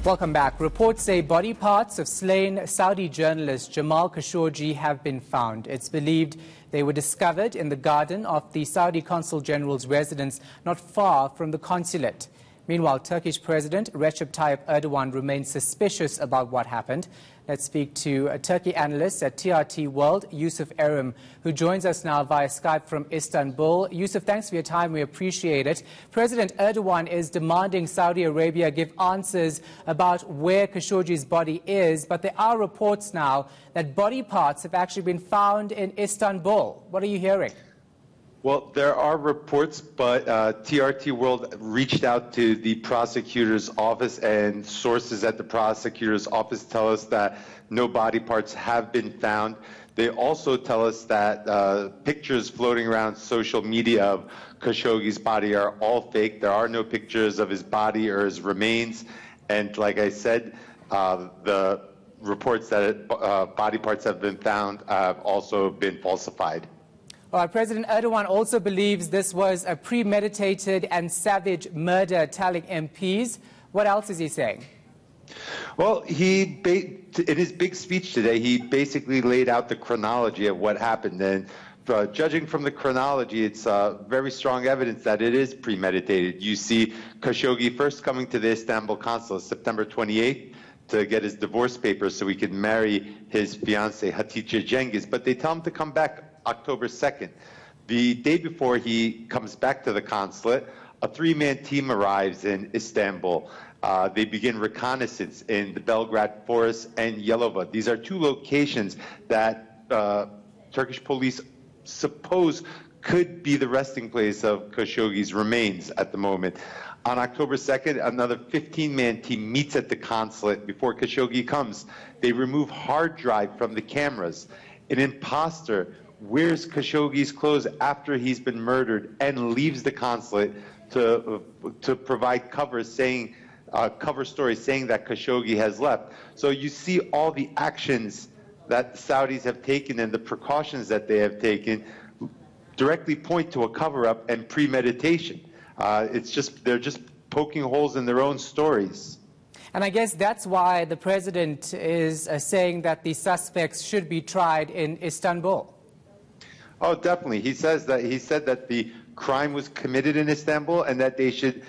Welcome back. Reports say body parts of slain Saudi journalist Jamal Khashoggi have been found. It's believed they were discovered in the garden of the Saudi Consul General's residence not far from the consulate. Meanwhile, Turkish President Recep Tayyip Erdogan remains suspicious about what happened. Let's speak to a Turkey analyst at TRT World, Yusuf Erim, who joins us now via Skype from Istanbul. Yusuf, thanks for your time. We appreciate it. President Erdogan is demanding Saudi Arabia give answers about where Khashoggi's body is, but there are reports now that body parts have actually been found in Istanbul. What are you hearing? Well, there are reports, but TRT World reached out to the prosecutor's office, and sources at the prosecutor's office tell us that no body parts have been found. They also tell us that pictures floating around social media of Khashoggi's body are all fake. There are no pictures of his body or his remains. And like I said, the reports that body parts have been found have also been falsified. President Erdogan also believes this was a premeditated and savage murder, telling MPs. What else is he saying? Well, in his big speech today, he basically laid out the chronology of what happened. And judging from the chronology, it's very strong evidence that it is premeditated. You see Khashoggi first coming to the Istanbul consulate September 28th to get his divorce papers so he could marry his fiancée, Hatice Cengiz. But they tell him to come back October 2nd. The day before he comes back to the consulate, a three-man team arrives in Istanbul. They begin reconnaissance in the Belgrade Forest and Yalova. These are two locations that Turkish police suppose could be the resting place of Khashoggi's remains at the moment. On October 2nd, another 15-man team meets at the consulate before Khashoggi comes. They remove hard drive from the cameras. An imposter wears Khashoggi's clothes after he's been murdered and leaves the consulate to provide cover stories saying that Khashoggi has left. So you see all the actions that the Saudis have taken and the precautions that they have taken directly point to a cover-up and premeditation. They're just poking holes in their own stories. And I guess that's why the president is saying that the suspects should be tried in Istanbul. Oh, definitely. He said that the crime was committed in Istanbul and that they should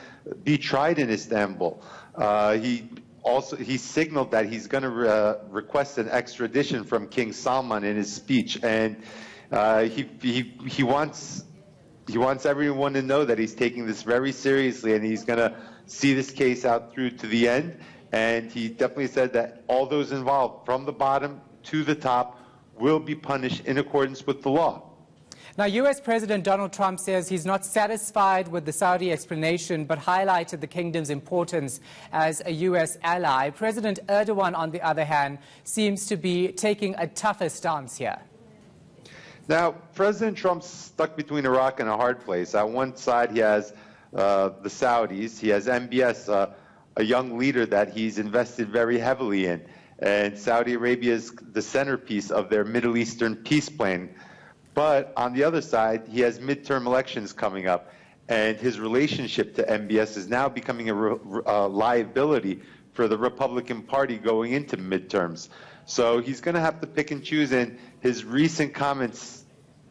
be tried in Istanbul. He signaled that he's going to request an extradition from King Salman in his speech, and he wants everyone to know that he's taking this very seriously and he's going to see this case out through to the end. And he definitely said that all those involved, from the bottom to the top, will be punished in accordance with the law. Now, U.S. President Donald Trump says he's not satisfied with the Saudi explanation, but highlighted the kingdom's importance as a U.S. ally. President Erdogan, on the other hand, seems to be taking a tougher stance here. Now, President Trump's stuck between a rock and a hard place. On one side, he has the Saudis. He has MBS, a young leader that he's invested very heavily in. And Saudi Arabia is the centerpiece of their Middle Eastern peace plan. But on the other side, he has midterm elections coming up, and his relationship to MBS is now becoming a liability for the Republican Party going into midterms. So he's going to have to pick and choose, and his recent comments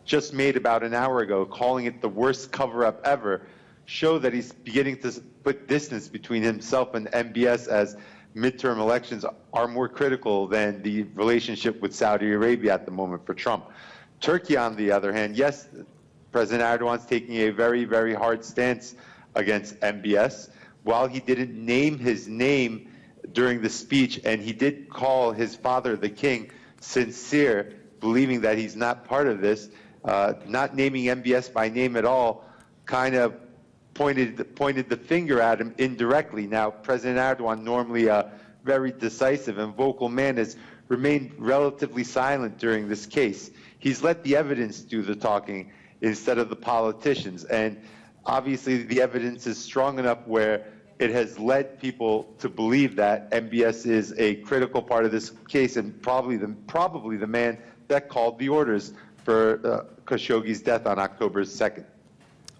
just made about an hour ago, calling it the worst cover-up ever, show that he's beginning to put distance between himself and MBS, as midterm elections are more critical than the relationship with Saudi Arabia at the moment for Trump. Turkey, on the other hand, yes, President Erdogan's taking a very, very hard stance against MBS. While he didn't name his name during the speech, and he did call his father, the king, sincere, believing that he's not part of this, not naming MBS by name at all, kind of pointed the finger at him indirectly. Now, President Erdogan, normally a very decisive and vocal man, has remained relatively silent during this case. He's let the evidence do the talking instead of the politicians. And obviously the evidence is strong enough where it has led people to believe that MBS is a critical part of this case, and probably the man that called the orders for Khashoggi's death on October 2nd.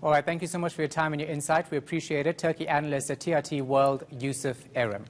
All right, thank you so much for your time and your insight. We appreciate it. Turkey analyst at TRT World, Yusuf Erim.